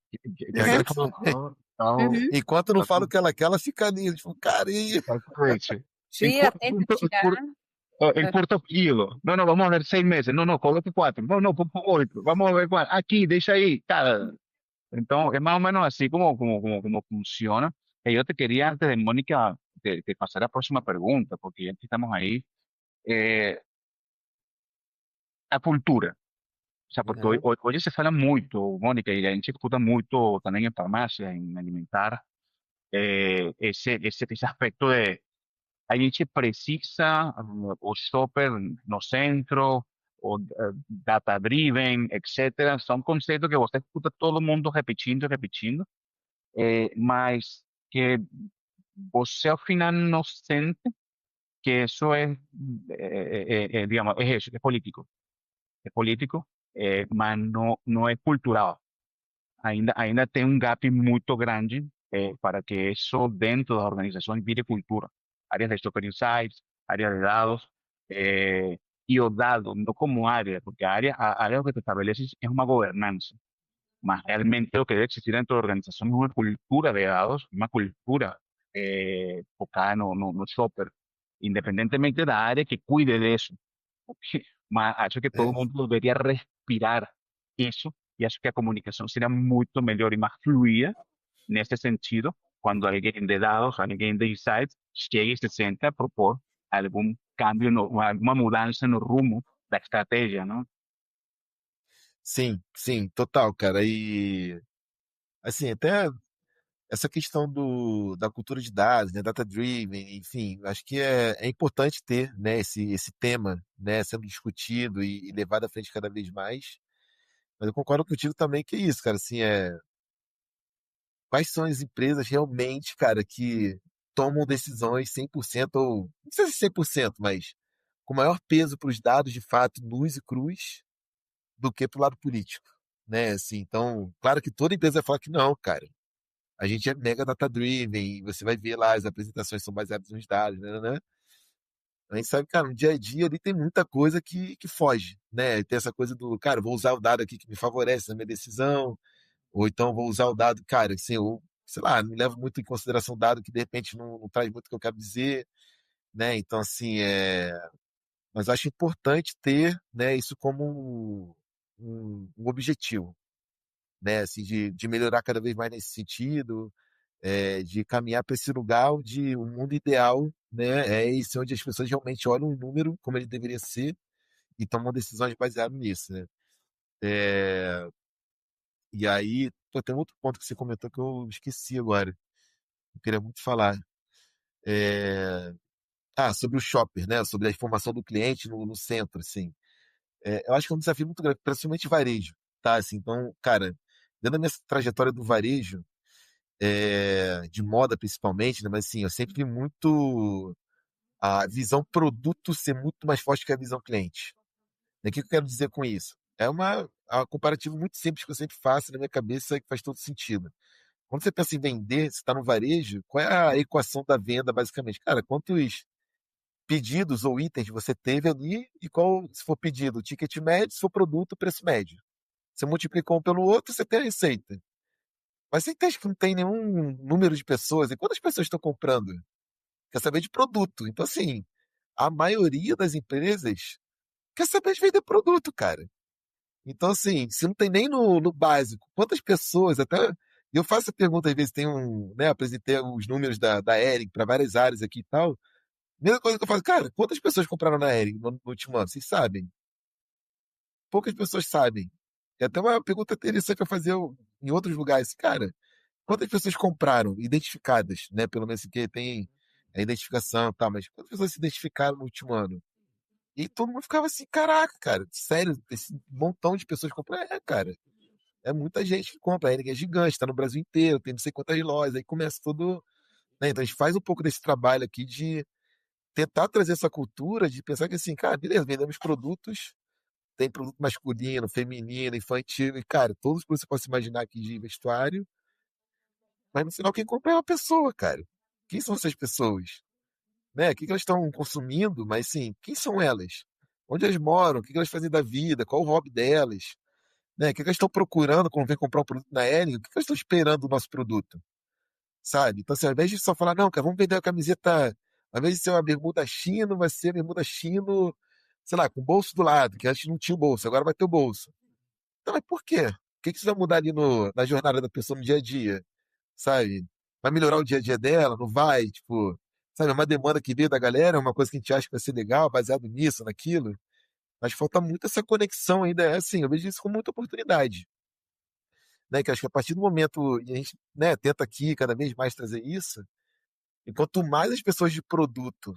[SPEAKER 2] ela quer falar. Então,
[SPEAKER 1] Uhum.
[SPEAKER 3] Enquanto não fala o que ela quer, ela fica ali, tipo, carinho.
[SPEAKER 2] exatamente.
[SPEAKER 1] Tira, tenta tirar.
[SPEAKER 2] En corto hilo. No, no, vamos a ver 6 meses. No, no, coloque 4. No, no, por 8. Vamos a ver 4. Aquí, deixa ahí. Cara. Entonces, es más o menos así como funciona. Y yo te quería, antes de Mónica, de pasar a la próxima pregunta, porque ya que estamos ahí, la cultura. O sea, porque
[SPEAKER 3] Uhum,
[SPEAKER 2] hoy se fala muito, Mónica, e a gente escuta muito também em farmácia, em alimentar, esse aspecto de a gente precisa o shopper no centro, o data-driven, etc. São conceitos que você escuta todo mundo repetindo e repetindo, mas que você ao final não sente que isso digamos, é isso, é político, mas não é cultural. ainda tem um gap muito grande para que isso dentro das organizações vire cultura. Áreas de Super Insights, áreas de dados, eh, e o dado, não como área, porque a área que te estabeleces es uma governança, mas realmente lo que debe existir dentro de la organización es una cultura de dados, una cultura focada no shopper, independientemente de la área que cuide de eso. Mas acho que todo
[SPEAKER 3] É,
[SPEAKER 2] mundo deveria respirar isso e acho que a comunicação seria muito melhor e mais fluida nesse sentido quando alguém de dados, alguém de insights chega e se senta a propor algum cambio, alguma mudança no rumo da estratégia, não?
[SPEAKER 3] sim, sim, total, cara. E assim, até essa questão da cultura de dados, né, data-driven, enfim, acho que é importante ter, né, esse tema, né, sendo discutido e levado à frente cada vez mais. Mas eu concordo contigo também que é isso, cara, assim, quais são as empresas realmente, cara, que tomam decisões 100% ou, não sei se 100%, mas com maior peso para os dados de fato nus e crus do que para o lado político, né? Assim, então, claro que toda empresa vai falar que não, cara. A gente é mega data-driven, e você vai ver lá, as apresentações são baseadas nos dados, né? A gente sabe, cara, no dia a dia ali tem muita coisa que foge, né? Tem essa coisa do, cara, vou usar o dado aqui que me favorece na minha decisão, ou então vou usar o dado, cara, assim, eu, sei lá, não levo muito em consideração o dado que de repente não traz muito o que eu quero dizer, né? Então, assim, mas acho importante ter, né, isso como um objetivo, né? Assim, de melhorar cada vez mais nesse sentido, de caminhar para esse lugar onde o mundo ideal, né, é esse onde as pessoas realmente olham o número como ele deveria ser e tomam decisões baseadas nisso, né? É, e aí, pô, tem um outro ponto que você comentou que eu esqueci agora. Eu queria muito falar. É, sobre o shopper, né? Sobre a informação do cliente no centro, assim. Eu acho que é um desafio muito grande, principalmente varejo, tá? Assim, então, cara, dentro da minha trajetória do varejo, de moda principalmente, né? Mas assim, eu sempre vi muito a visão produto ser muito mais forte que a visão cliente. O que eu quero dizer com isso? É um comparativo muito simples que eu sempre faço na minha cabeça e que faz todo sentido. Quando você pensa em vender, você está no varejo, qual é a equação da venda, basicamente? Cara, quantos pedidos ou itens você teve ali e qual, se for pedido, o ticket médio, se for produto, o preço médio. Você multiplicou um pelo outro, você tem a receita. Mas você entende que não tem nenhum número de pessoas. E quantas pessoas estão comprando? Quer saber de produto. Então, assim, a maioria das empresas quer saber de vender produto, cara. Então, assim, se não tem nem no básico, quantas pessoas, até. E eu faço a pergunta, às vezes tem né, apresentei os números da Ering para várias áreas aqui e tal. Mesma coisa que eu falo, cara, quantas pessoas compraram na Ering no último ano? Vocês sabem? Poucas pessoas sabem. É até uma pergunta interessante para fazer em outros lugares. Cara, quantas pessoas compraram, identificadas, né? Pelo menos que tem a identificação e tal, mas quantas pessoas se identificaram no último ano? E todo mundo ficava assim, caraca, cara, sério, esse montão de pessoas compram. Cara, é muita gente que compra. A Hering é gigante, tá no Brasil inteiro, tem não sei quantas lojas, aí começa todo. Né? Então a gente faz um pouco desse trabalho aqui de tentar trazer essa cultura de pensar que assim, cara, beleza, vendemos produtos, tem produto masculino, feminino, infantil, e cara, todos que você possa imaginar aqui de vestuário, mas no final quem compra é uma pessoa, cara. Quem são essas pessoas? Né? O que elas estão consumindo, mas sim, quem são elas? Onde elas moram? O que elas fazem da vida? Qual o hobby delas? Né? O que elas estão procurando quando vem comprar um produto na Hering? O que elas estão esperando do nosso produto? Sabe? Então, assim, ao invés de só falar, não, cara, vamos vender a camiseta, ao invés de ser uma bermuda chino, vai ser bermuda chino, sei lá, com bolso do lado, que antes não tinha o bolso, agora vai ter o bolso. Então, mas por quê? O que isso vai mudar ali na jornada da pessoa no dia a dia? Sabe? Vai melhorar o dia a dia dela? Não vai? Tipo, sabe? É uma demanda que veio da galera, é uma coisa que a gente acha que vai ser legal, baseado nisso, naquilo. Mas falta muito essa conexão ainda. É assim, eu vejo isso como muita oportunidade. Né? Que acho que a partir do momento, e a gente, né, tenta aqui cada vez mais trazer isso, e quanto mais as pessoas de produto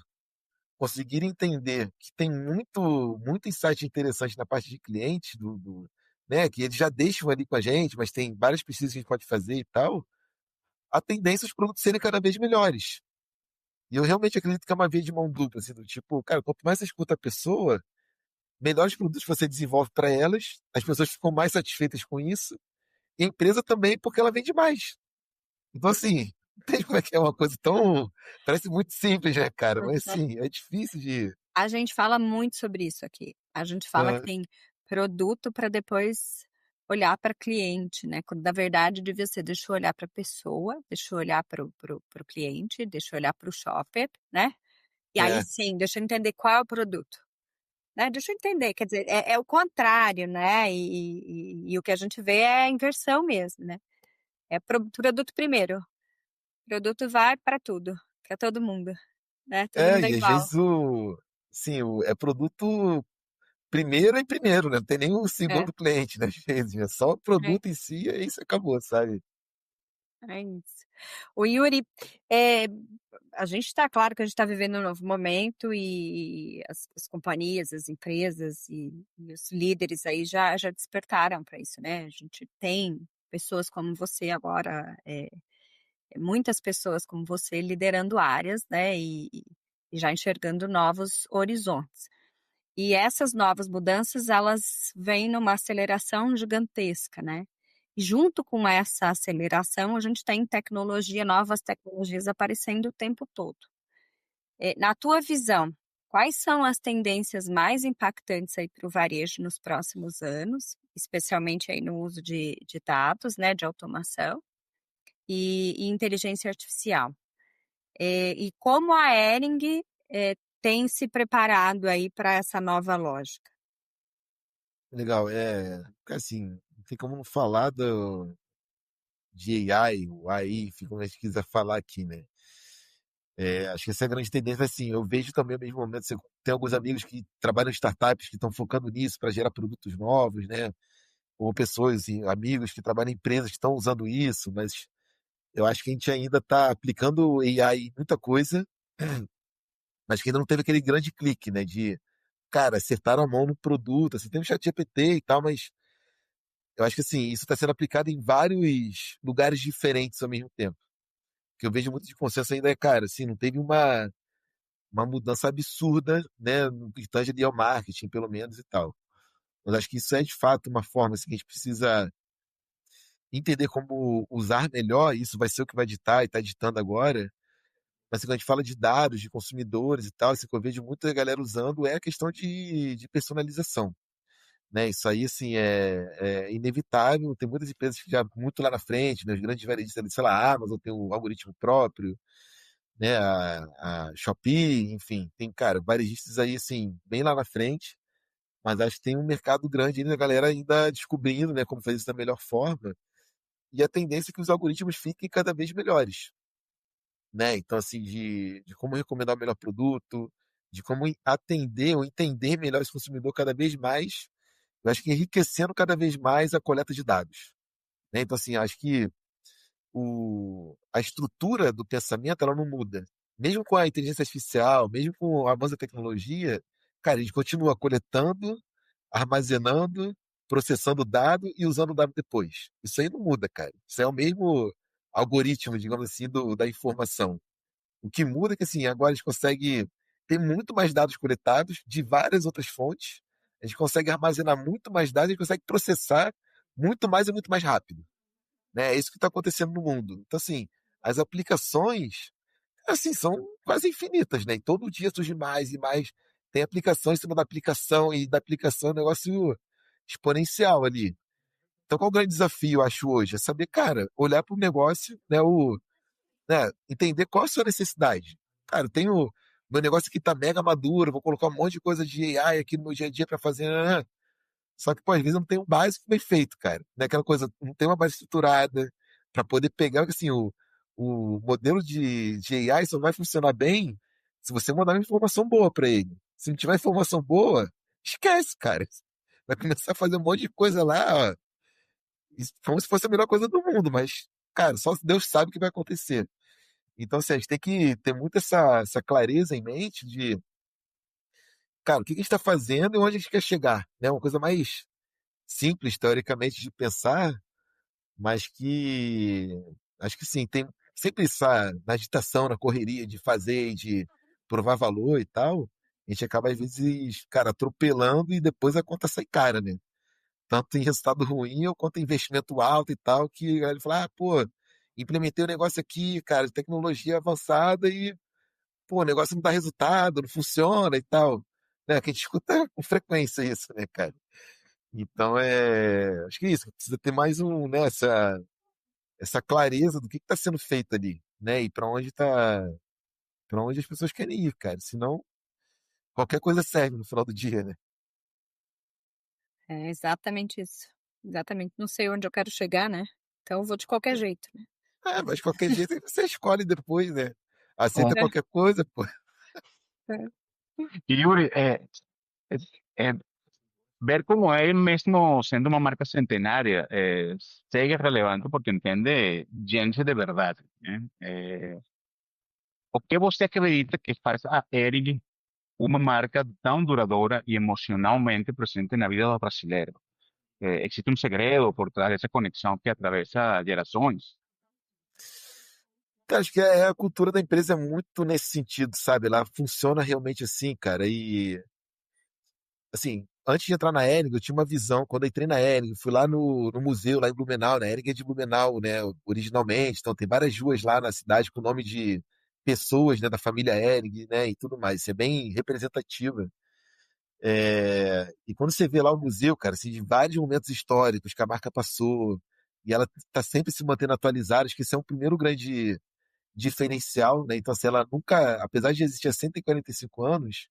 [SPEAKER 3] conseguirem entender que tem muito insight interessante na parte de cliente, né, que eles já deixam ali com a gente, mas tem várias pesquisas que a gente pode fazer e tal, a tendência é os produtos serem cada vez melhores. E eu realmente acredito que é uma via de mão dupla, assim, do tipo, cara, quanto mais você escuta a pessoa, melhores produtos você desenvolve para elas, as pessoas ficam mais satisfeitas com isso, E a empresa também, porque ela vende mais. Então, assim, entende como é que é uma coisa tão. Parece muito simples, né, cara? Mas, assim, é difícil de.
[SPEAKER 1] A gente fala muito sobre isso aqui. A gente fala que
[SPEAKER 3] Ah,
[SPEAKER 1] tem produto para depois olhar para cliente, né? Quando na verdade devia ser, deixa eu olhar para a pessoa, deixa eu olhar para o cliente, deixa eu olhar para o shopper, né? E aí
[SPEAKER 3] é,
[SPEAKER 1] sim, deixa eu entender qual é o produto, né? Deixa eu entender, quer dizer, é o contrário, né? E o que a gente vê é a inversão mesmo, né? É produto primeiro, produto vai para tudo, para todo mundo, né? Todo mundo é
[SPEAKER 3] e às
[SPEAKER 1] igual.
[SPEAKER 3] vezes sim, é produto primeiro em primeiro, né? Não tem nem o
[SPEAKER 1] É,
[SPEAKER 3] segundo cliente, né? Às vezes, é só o
[SPEAKER 1] é.
[SPEAKER 3] produto em si, e aí isso acabou, sabe?
[SPEAKER 1] É isso. O Yuri, eh, a gente está claro que a gente está vivendo um novo momento e as companhias, as empresas e os líderes aí já despertaram para isso, né? A gente tem pessoas como você agora, muitas pessoas como você liderando áreas, né? E já enxergando novos horizontes. E essas novas mudanças, elas vêm numa aceleração gigantesca, né. E junto com essa aceleração, a gente tem tecnologia, novas tecnologias aparecendo o tempo todo. Na tua visão, quais são as tendências mais impactantes aí para o varejo nos próximos anos, especialmente aí no uso de dados, né, de automação e inteligência artificial? E como a Hering, tem se preparado aí para essa nova lógica?
[SPEAKER 3] Legal, assim, não tem como não falar de AI, o AI, enfim, como a gente quiser falar aqui, né? Acho que essa é a grande tendência, assim, eu vejo também ao mesmo momento, você tem alguns amigos que trabalham em startups que estão focando nisso para gerar produtos novos, né? Ou pessoas, assim, amigos que trabalham em empresas que estão usando isso, mas eu acho que a gente ainda está aplicando AI em muita coisa, mas que ainda não teve aquele grande clique, né? De, cara, acertaram a mão no produto, assim, tem o ChatGPT e tal, mas eu acho que, assim, isso está sendo aplicado em vários lugares diferentes ao mesmo tempo. O que eu vejo muito de consenso ainda é, cara, assim, não teve uma mudança absurda, né, no que tange ali ao marketing, pelo menos, e tal. Mas acho que isso é, de fato, uma forma assim, que a gente precisa entender como usar melhor, isso vai ser o que vai ditar e está ditando agora. Mas assim, quando a gente fala de dados, de consumidores e tal, assim, que eu vejo muita galera usando é a questão de personalização. Né? Isso aí, assim, é inevitável. Tem muitas empresas que já muito lá na frente, né? Os grandes varejistas, sei lá, a Amazon tem o algoritmo próprio, né? A Shopee, enfim, tem, cara, varejistas aí, assim, bem lá na frente, mas acho que tem um mercado grande ainda, a galera ainda descobrindo, né, como fazer isso da melhor forma, e a tendência é que os algoritmos fiquem cada vez melhores, né? Então, assim, de como recomendar o melhor produto, de como atender ou entender melhor esse consumidor cada vez mais, eu acho que enriquecendo cada vez mais a coleta de dados, né? Então, assim, acho que a estrutura do pensamento ela não muda. Mesmo com a inteligência artificial, mesmo com o avanço da tecnologia, cara, a gente continua coletando, armazenando, processando o dado e usando o dado depois. Isso aí não muda, cara. Isso é o mesmo algoritmo, digamos assim, da informação. O que muda é que, assim, agora a gente consegue ter muito mais dados coletados de várias outras fontes, a gente consegue armazenar muito mais dados, a gente consegue processar muito mais e muito mais rápido, né? É isso que está acontecendo no mundo. Então, assim, as aplicações, assim, são quase infinitas, né? E todo dia surge mais e mais. Tem aplicação em cima da aplicação, e da aplicação é um negócio exponencial ali. Então, qual é o grande desafio, eu acho, hoje? É saber, cara, olhar para o negócio, né, entender qual é a sua necessidade. Cara, eu tenho. Meu negócio aqui tá mega maduro, vou colocar um monte de coisa de AI aqui no meu dia a dia para fazer. Só que, pô, às vezes não tem um básico bem feito, cara. Não é aquela coisa, não tem uma base estruturada para poder pegar, porque assim, o modelo de AI só vai funcionar bem se você mandar uma informação boa para ele. Se não tiver informação boa, esquece, cara. Vai começar a fazer um monte de coisa lá, ó, como se fosse a melhor coisa do mundo, mas, cara, só Deus sabe o que vai acontecer. Então, assim, a gente tem que ter muito essa clareza em mente de, cara, o que a gente está fazendo e onde a gente quer chegar, né? Uma coisa mais simples, teoricamente, de pensar, mas que acho que sim, tem sempre essa na agitação, na correria de fazer e de provar valor e tal, a gente acaba às vezes, cara, atropelando e depois a conta sai cara, né? tanto em resultado ruim ou quanto em investimento alto e tal, que ele fala, ah, pô, implementei um negócio aqui, cara, de tecnologia avançada e, pô, o negócio não dá resultado, não funciona e tal. Né? Que a gente escuta com frequência isso, né, cara? Então, acho que é isso, precisa ter mais né, essa clareza do que está sendo feito ali, né? E para onde as pessoas querem ir, cara. Senão, qualquer coisa serve no final do dia, né?
[SPEAKER 1] É exatamente isso. Exatamente. Não sei onde eu quero chegar, né? Então eu vou de qualquer jeito, né?
[SPEAKER 3] Mas de qualquer jeito aí você escolhe depois, né? Aceita
[SPEAKER 2] Com-
[SPEAKER 1] É,
[SPEAKER 3] qualquer coisa, pô.
[SPEAKER 1] é.
[SPEAKER 2] Y Yuri, eh, eh, ver cómo él mismo, siendo una marca centenaria, sigue relevante porque entiende gente de verdad. O que você acredita que faz a Ering uma marca tão duradoura e emocionalmente presente na vida dos brasileiros? Existe um segredo por trás dessa conexão que atravessa gerações?
[SPEAKER 3] Cara, acho que a cultura da empresa é muito nesse sentido, sabe? Ela funciona realmente assim, cara. E, assim, antes de entrar na Hering, eu tinha uma visão. Quando eu entrei na Hering, fui lá no museu, lá em Blumenau, né? A Hering é de Blumenau, né? Originalmente. Então, tem várias ruas lá na cidade com o nome de pessoas, né? Da família Hering, né? E tudo mais. Isso é bem representativa. E quando você vê lá o museu, cara, assim, de vários momentos históricos que a marca passou, e ela tá sempre se mantendo atualizada, acho que esse é um primeiro grande diferencial, né? Então, assim, ela nunca, apesar de existir há 145 anos,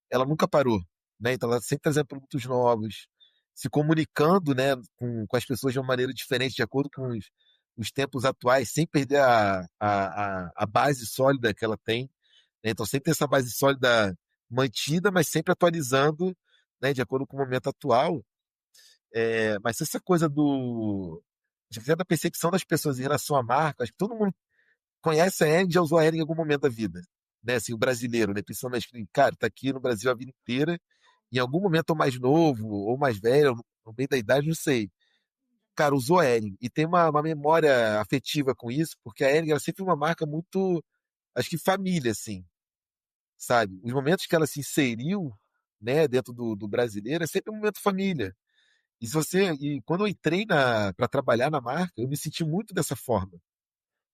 [SPEAKER 3] ela nunca parou, né? Então, ela sempre trazendo produtos novos, se comunicando, né, com as pessoas de uma maneira diferente, de acordo com os tempos atuais, sem perder a base sólida que ela tem, né? Então, sempre tem essa base sólida mantida, mas sempre atualizando, né, de acordo com o momento atual. Mas essa coisa da percepção das pessoas em relação à marca, acho que todo mundo conhece a Hering, já usou a Hering em algum momento da vida. Né? Assim, o brasileiro, né? Principalmente, cara, tá aqui no Brasil a vida inteira, em algum momento ou mais novo, ou mais velho, ou no meio da idade, não sei. Cara, usou a Hering. E tem uma memória afetiva com isso, porque a Hering era sempre uma marca muito, acho que família, assim, sabe? Os momentos que ela se inseriu, né, dentro do brasileiro, é sempre um momento família. E quando eu entrei para trabalhar na marca, eu me senti muito dessa forma,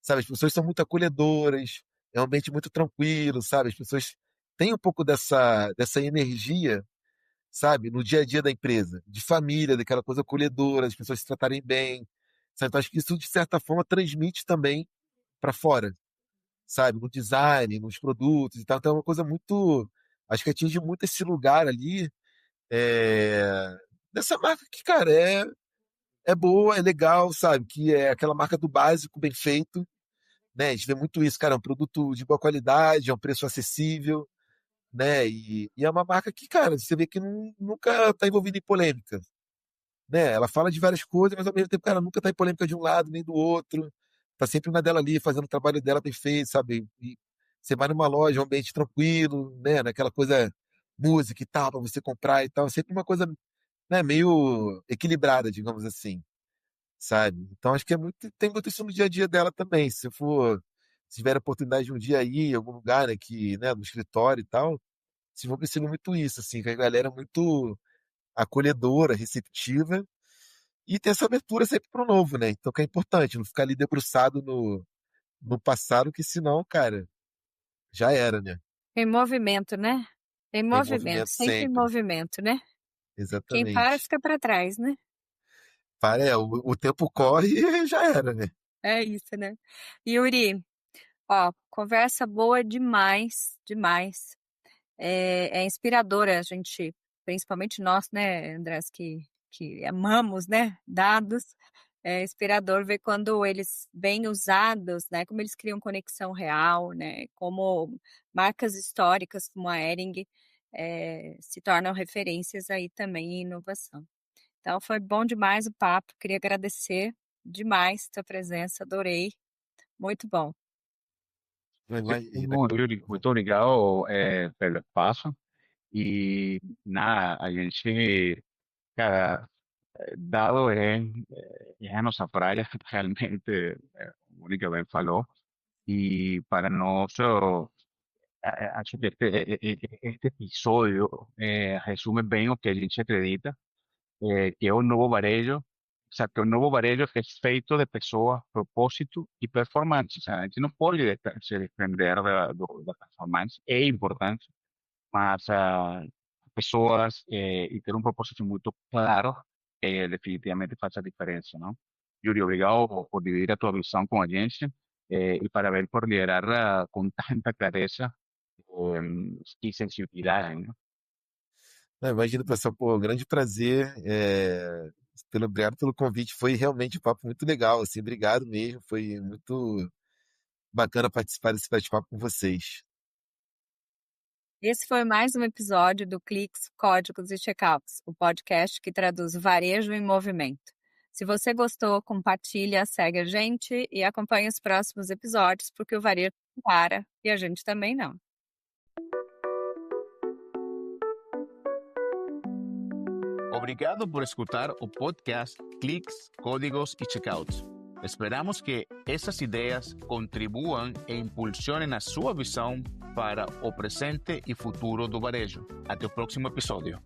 [SPEAKER 3] sabe? As pessoas são muito acolhedoras, é um ambiente muito tranquilo, sabe? As pessoas têm um pouco dessa energia, sabe? No dia a dia da empresa, de família, daquela coisa acolhedora, as pessoas se tratarem bem, sabe? Então, acho que isso, de certa forma, transmite também para fora, sabe? No design, nos produtos e tal. Então, é uma coisa muito. Acho que atinge muito esse lugar ali, é, dessa marca que, cara, é boa, é legal, sabe? Que é aquela marca do básico bem feito, né? A gente vê muito isso, cara, é um produto de boa qualidade, é um preço acessível, né? E é uma marca que, cara, você vê que nunca está envolvida em polêmica, né? Ela fala de várias coisas, mas ao mesmo tempo, cara, nunca está em polêmica de um lado nem do outro. Tá sempre na dela ali, fazendo o trabalho dela bem feito, sabe? E você vai numa loja, um ambiente tranquilo, né? Naquela coisa música e tal, para você comprar e tal. É sempre uma coisa, né, meio equilibrada, digamos assim, sabe? Então acho que tem muito isso no dia a dia dela também. Se tiver a oportunidade de um dia ir em algum lugar, né, né, no escritório e tal, vocês vão perceber muito isso, assim, que a galera é muito acolhedora, receptiva e tem essa abertura sempre pro novo, né? Então que é importante, não ficar ali debruçado no passado, que senão, cara, já era, né?
[SPEAKER 1] Em movimento, né? Em
[SPEAKER 3] Em
[SPEAKER 1] movimento,
[SPEAKER 3] movimento
[SPEAKER 1] sempre em
[SPEAKER 3] sempre.
[SPEAKER 1] movimento, né? Quem para
[SPEAKER 3] Exatamente.
[SPEAKER 1] fica para trás, né?
[SPEAKER 3] O tempo corre e já era, né?
[SPEAKER 1] É isso, né? Yuri, ó, conversa boa demais, demais. É inspiradora a gente, principalmente nós, né, Andrés, que amamos, né, dados. É inspirador ver quando eles bem usados, né, como eles criam conexão real, né, como marcas históricas como a Hering se tornam referências aí também em inovação. Então foi bom demais o papo, queria agradecer demais a tua presença, adorei, muito bom.
[SPEAKER 3] Imagina,
[SPEAKER 2] Bom, Yuri, muito obrigado pelo espaço. E nada, a gente, cara, dado es a nossa praia, realmente, como o Única bem falou. Y para nosotros, acho que este episodio resume bien lo que a gente acredita. que é o novo varejo. O sea, que o novo varejo é feito de pessoas, propósito e performance. O sea, a gente não pode se desprender da performance, é importante, mas pessoas e ter um propósito muito claro definitivamente faz a diferença, não? Yuri, obrigado por dividir a tua visão com a gente e parabéns por liderar com tanta clareza e sensibilidade, não?
[SPEAKER 3] Não, imagina, pessoal, pô, um grande prazer. Obrigado pelo convite. Foi realmente um papo muito legal, assim, obrigado mesmo. Foi muito bacana participar desse bate-papo com vocês.
[SPEAKER 1] Esse foi mais um episódio do Cliques, Códigos e Checkouts, o podcast que traduz o varejo em movimento. Se você gostou, compartilha, segue a gente e acompanhe os próximos episódios, porque o varejo não para e a gente também não.
[SPEAKER 2] Obrigado por escutar o podcast Cliques, Códigos e Checkouts. Esperamos que essas ideias contribuam e impulsionem a sua visão para o presente e futuro do varejo. Até o próximo episódio.